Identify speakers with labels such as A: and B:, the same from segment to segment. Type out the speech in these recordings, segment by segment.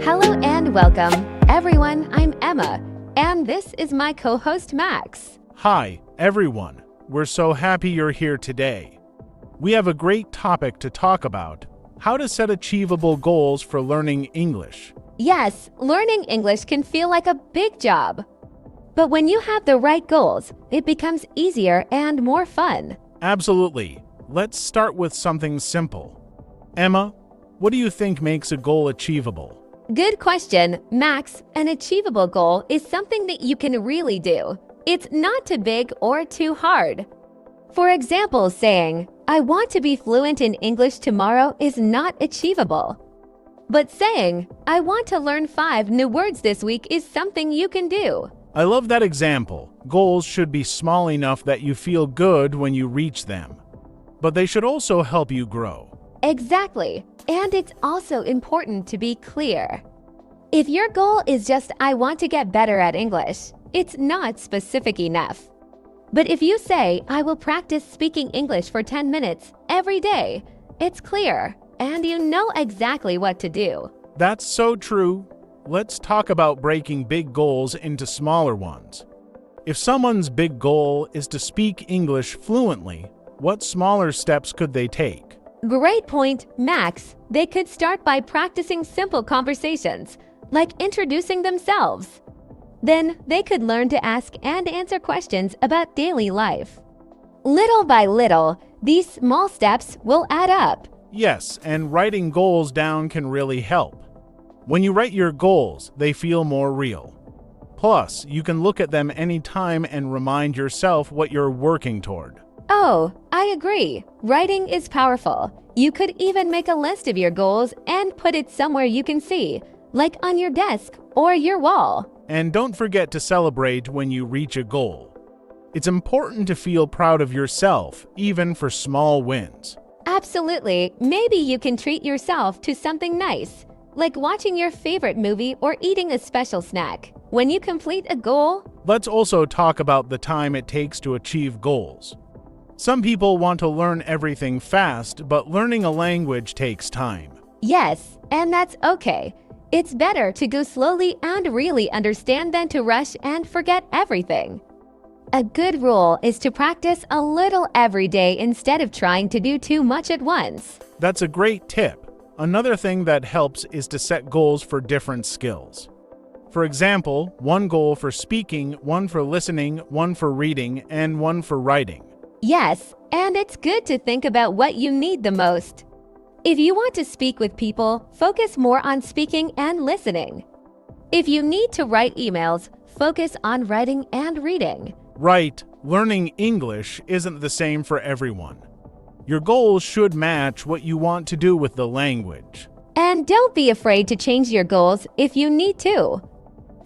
A: Hello and welcome. Everyone, I'm Emma, and this is my co-host Max.
B: Hi, everyone. We're so happy you're here today. We have a great topic to talk about: how to set achievable goals for learning English.
A: Yes, learning English can feel like a big job. But when you have the right goals, it becomes easier and more fun.
B: Absolutely. Let's start with something simple. Emma, what do you think makes a goal achievable?
A: Good question, Max. An achievable goal is something that you can really do. It's not too big or too hard. For example, saying, "I want to be fluent in English tomorrow" is not achievable. But saying, "I want to learn 5 new words this week" is something you can do.
B: I love that example. Goals should be small enough that you feel good when you reach them. But they should also help you grow.
A: Exactly. And it's also important to be clear. If your goal is just "I want to get better at English," it's not specific enough. But if you say, "I will practice speaking English for 10 minutes every day," it's clear, and you know exactly what to do.
B: That's so true. Let's talk about breaking big goals into smaller ones. If someone's big goal is to speak English fluently, what smaller steps could they take?
A: Great point, Max. They could start by practicing simple conversations, like introducing themselves. Then they could learn to ask and answer questions about daily life. Little by little, these small steps will add up.
B: Yes, and writing goals down can really help. When you write your goals, they feel more real. Plus, you can look at them anytime and remind yourself what you're working toward.
A: Oh, I agree. Writing is powerful. You could even make a list of your goals and put it somewhere you can see, like on your desk or your wall.
B: And don't forget to celebrate when you reach a goal. It's important to feel proud of yourself, even for small wins.
A: Absolutely. Maybe you can treat yourself to something nice, like watching your favorite movie or eating a special snack. When you complete a goal,
B: Let's also talk about the time it takes to achieve goals. Some people want to learn everything fast, but learning a language takes time.
A: yes, and that's okay. It's better to go slowly and really understand than to rush and forget everything. A good rule is to practice a little every day instead of trying to do too much at once.
B: That's a great tip. Another thing that helps is to set goals for different skills. For example, one goal for speaking, one for listening, one for reading, and one for writing.
A: Yes, and it's good to think about what you need the most. If you want to speak with people, focus more on speaking and listening. If you need to write emails, focus on writing and reading.
B: Right, learning English isn't the same for everyone. Your goals should match what you want to do with the language.
A: And don't be afraid to change your goals if you need to.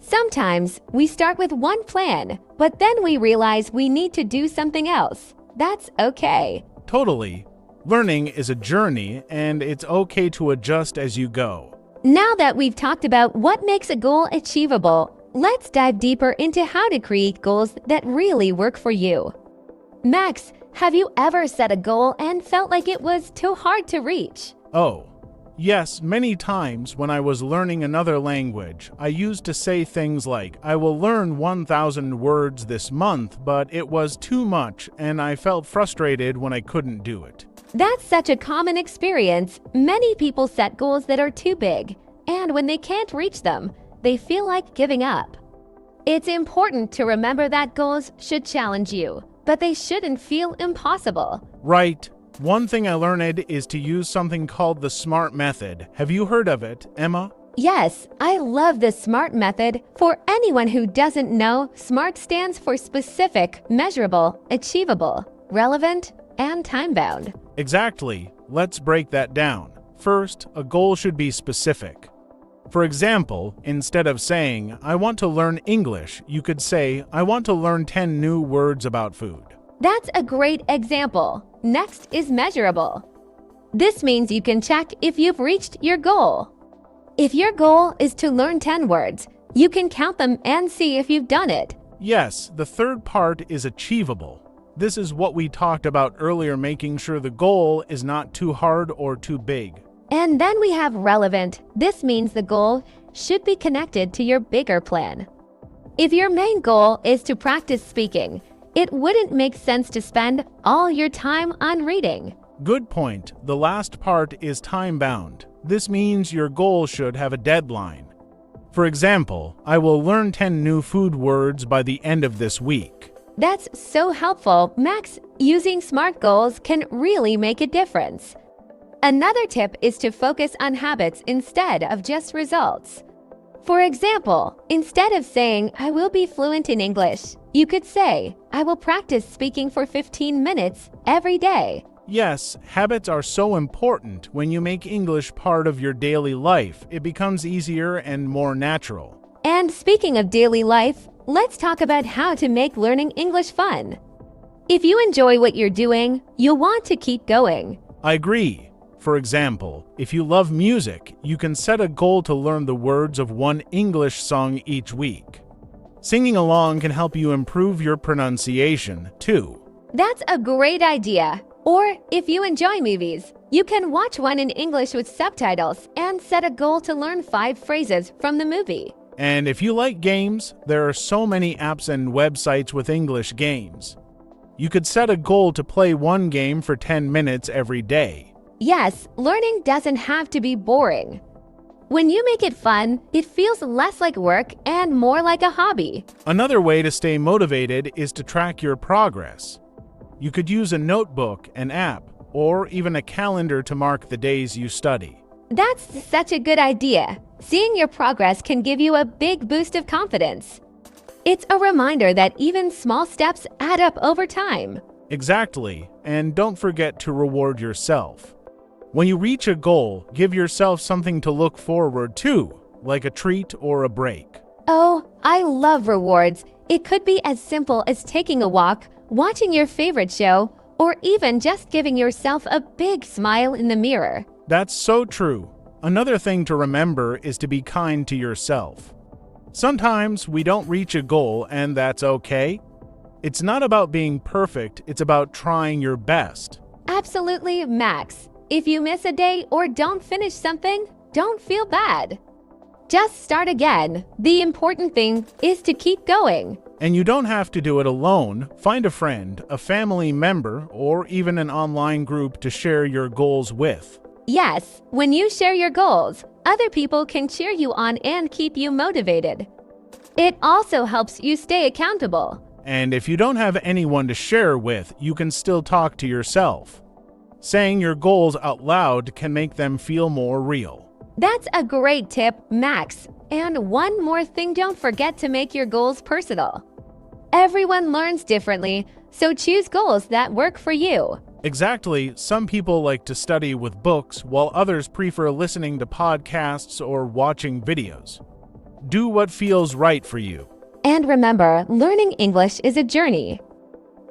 A: Sometimes we start with one plan, but then we realize we need to do something else. That's okay.
B: Totally. Learning is a journey, and it's okay to adjust as you go.
A: Now that we've talked about what makes a goal achievable, let's dive deeper into how to create goals that really work for you. Max, have you ever set a goal and felt like it was too hard to reach?
B: Oh, yes, many times when I was learning another language, I used to say things like, "I will learn 1,000 words this month," but it was too much, and I felt frustrated when I couldn't do it.
A: That's such a common experience. Many people set goals that are too big, and when they can't reach them, they feel like giving up. It's important to remember that goals should challenge you, but they shouldn't feel impossible.
B: Right. One thing I learned is to use something called the SMART method. Have you heard of it, Emma?
A: Yes, I love the SMART method. For anyone who doesn't know, SMART stands for specific, measurable, achievable, relevant, and time-bound.
B: Exactly. Let's break that down. First, a goal should be specific. For example, instead of saying, "I want to learn English," you could say, "I want to learn 10 new words about food."
A: That's a great example. Next is measurable. This means you can check if you've reached your goal. If your goal is to learn 10 words, you can count them and see if you've done it.
B: Yes, the third part is achievable. This is what we talked about earlier, making sure the goal is not too hard or too big.
A: And then we have relevant. This means the goal should be connected to your bigger plan. If your main goal is to practice speaking, it wouldn't make sense to spend all your time on reading.
B: Good point. The last part is time-bound. This means your goal should have a deadline. For example, I will learn 10 new food words by the end of this week.
A: That's so helpful, Max. Using SMART goals can really make a difference. Another tip is to focus on habits instead of just results. For example, instead of saying, "I will be fluent in English," you could say, "I will practice speaking for 15 minutes every day."
B: Yes, habits are so important. When you make English part of your daily life, it becomes easier and more natural.
A: And speaking of daily life, let's talk about how to make learning English fun. If you enjoy what you're doing, you'll want to keep going.
B: I agree. For example, if you love music, you can set a goal to learn the words of one English song each week. Singing along can help you improve your pronunciation, too.
A: That's a great idea. Or if you enjoy movies, you can watch one in English with subtitles and set a goal to learn 5 phrases from the movie.
B: And if you like games, there are so many apps and websites with English games. You could set a goal to play one game for 10 minutes every day.
A: Yes, learning doesn't have to be boring. When you make it fun, it feels less like work and more like a hobby.
B: Another way to stay motivated is to track your progress. You could use a notebook, an app, or even a calendar to mark the days you study.
A: That's such a good idea. Seeing your progress can give you a big boost of confidence. It's a reminder that even small steps add up over time.
B: Exactly, and don't forget to reward yourself. When you reach a goal, give yourself something to look forward to, like a treat or a break.
A: Oh, I love rewards. It could be as simple as taking a walk, watching your favorite show, or even just giving yourself a big smile in the mirror.
B: That's so true. Another thing to remember is to be kind to yourself. Sometimes we don't reach a goal, and that's okay. It's not about being perfect, it's about trying your best.
A: Absolutely, Max. If you miss a day or don't finish something, don't feel bad. Just start again. The important thing is to keep going.
B: And you don't have to do it alone. Find a friend, a family member, or even an online group to share your goals with.
A: Yes, when you share your goals, other people can cheer you on and keep you motivated. It also helps you stay accountable.
B: And if you don't have anyone to share with, you can still talk to yourself. Saying your goals out loud can make them feel more real.
A: That's a great tip, Max. And one more thing, don't forget to make your goals personal. Everyone learns differently, so choose goals that work for you.
B: Exactly. Some people like to study with books, while others prefer listening to podcasts or watching videos. Do what feels right for you.
A: And remember, learning English is a journey.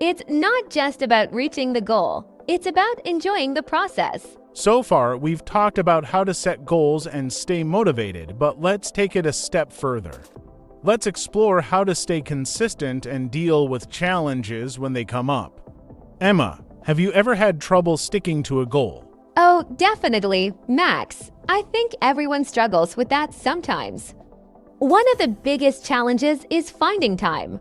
A: It's not just about reaching the goal. It's about enjoying the process.
B: So far, we've talked about how to set goals and stay motivated, but let's take it a step further. Let's explore how to stay consistent and deal with challenges when they come up. Emma, have you ever had trouble sticking to a goal?
A: Oh, definitely, Max. I think everyone struggles with that sometimes. One of the biggest challenges is finding time.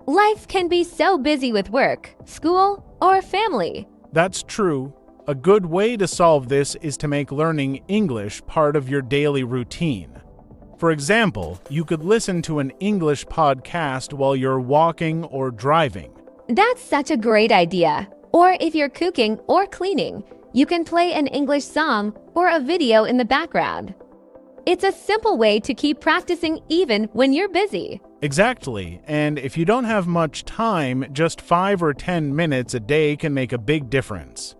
A: Life can be so busy with work, school, or family.
B: That's true. A good way to solve this is to make learning English part of your daily routine. For example, you could listen to an English podcast while you're walking or driving.
A: That's such a great idea. Or if you're cooking or cleaning, you can play an English song or a video in the background. It's a simple way to keep practicing even when you're busy.
B: Exactly, and if you don't have much time, just 5 or 10 minutes a day can make a big difference.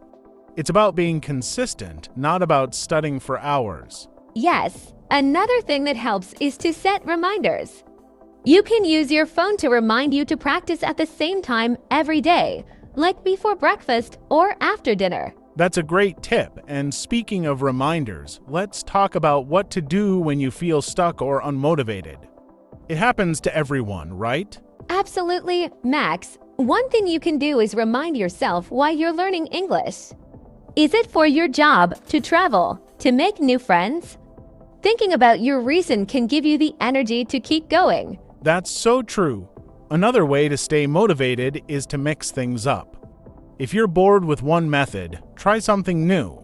B: It's about being consistent, not about studying for hours.
A: Yes, another thing that helps is to set reminders. You can use your phone to remind you to practice at the same time every day, like before breakfast or after dinner.
B: That's a great tip, and speaking of reminders, let's talk about what to do when you feel stuck or unmotivated. It happens to everyone, right?
A: Absolutely, Max. One thing you can do is remind yourself why you're learning English. Is it for your job, to travel, to make new friends? Thinking about your reason can give you the energy to keep going.
B: That's so true. Another way to stay motivated is to mix things up. If you're bored with one method, try something new.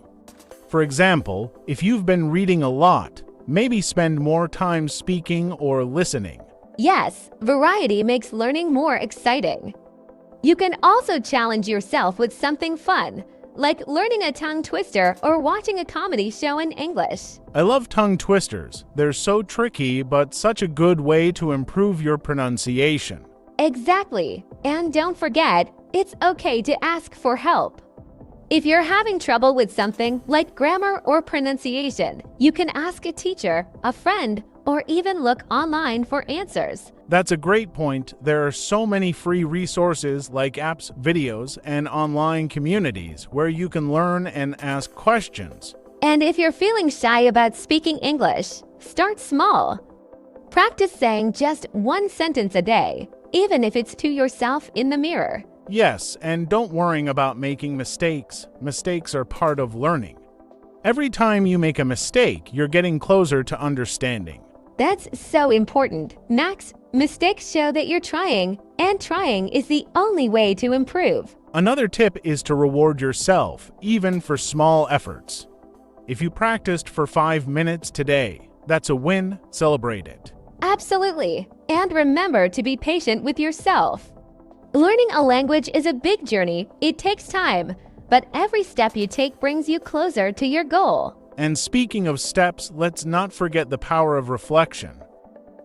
B: For example, if you've been reading a lot, maybe spend more time speaking or listening.
A: Yes, variety makes learning more exciting. You can also challenge yourself with something fun, like learning a tongue twister or watching a comedy show in English.
B: I love tongue twisters. They're so tricky, but such a good way to improve your pronunciation.
A: Exactly. And don't forget, it's okay to ask for help. If you're having trouble with something like grammar or pronunciation, you can ask a teacher, a friend, or even look online for answers.
B: That's a great point. There are so many free resources like apps, videos, and online communities where you can learn and ask questions.
A: And if you're feeling shy about speaking English, start small. Practice saying just one sentence a day, even if it's to yourself in the mirror.
B: Yes, and don't worry about making mistakes. Mistakes are part of learning. Every time you make a mistake, you're getting closer to understanding.
A: That's so important. Max, mistakes show that you're trying, and trying is the only way to improve.
B: Another tip is to reward yourself, even for small efforts. If you practiced for 5 minutes today, that's a win. Celebrate it.
A: Absolutely. And remember to be patient with yourself. Learning a language is a big journey. It takes time, but every step you take brings you closer to your goal.
B: And speaking of steps, let's not forget the power of reflection.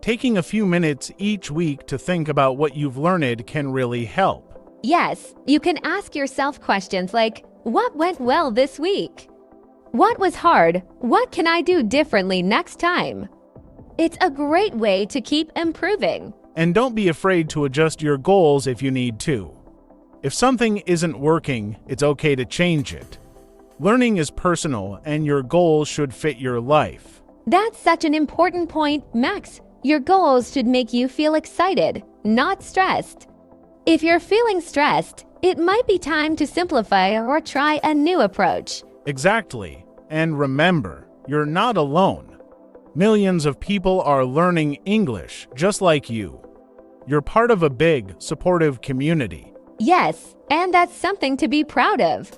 B: Taking a few minutes each week to think about what you've learned can really help.
A: Yes, you can ask yourself questions like, what went well this week? What was hard? What can I do differently next time? It's a great way to keep improving.
B: And don't be afraid to adjust your goals if you need to. If something isn't working, it's okay to change it. Learning is personal, and your goals should fit your life.
A: That's such an important point, Max. Your goals should make you feel excited, not stressed. If you're feeling stressed, it might be time to simplify or try a new approach.
B: Exactly. And remember, you're not alone. Millions of people are learning English just like you. You're part of a big, supportive community.
A: Yes, and that's something to be proud of.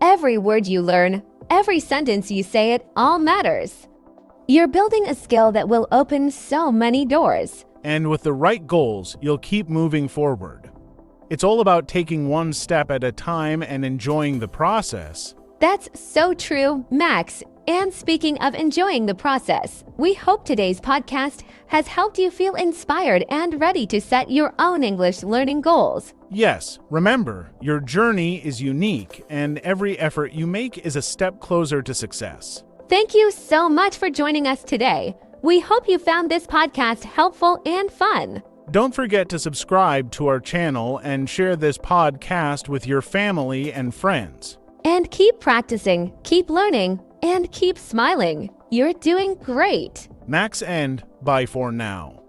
A: Every word you learn, every sentence you say, it all matters. You're building a skill that will open so many doors.
B: And with the right goals, you'll keep moving forward. It's all about taking one step at a time and enjoying the process.
A: That's so true, Max. And speaking of enjoying the process, we hope today's podcast has helped you feel inspired and ready to set your own English learning goals.
B: Yes, remember, your journey is unique, and every effort you make is a step closer to success.
A: Thank you so much for joining us today. We hope you found this podcast helpful and fun.
B: Don't forget to subscribe to our channel and share this podcast with your family and friends.
A: And keep practicing, keep learning, and keep smiling. You're doing great.
B: Max and bye for now.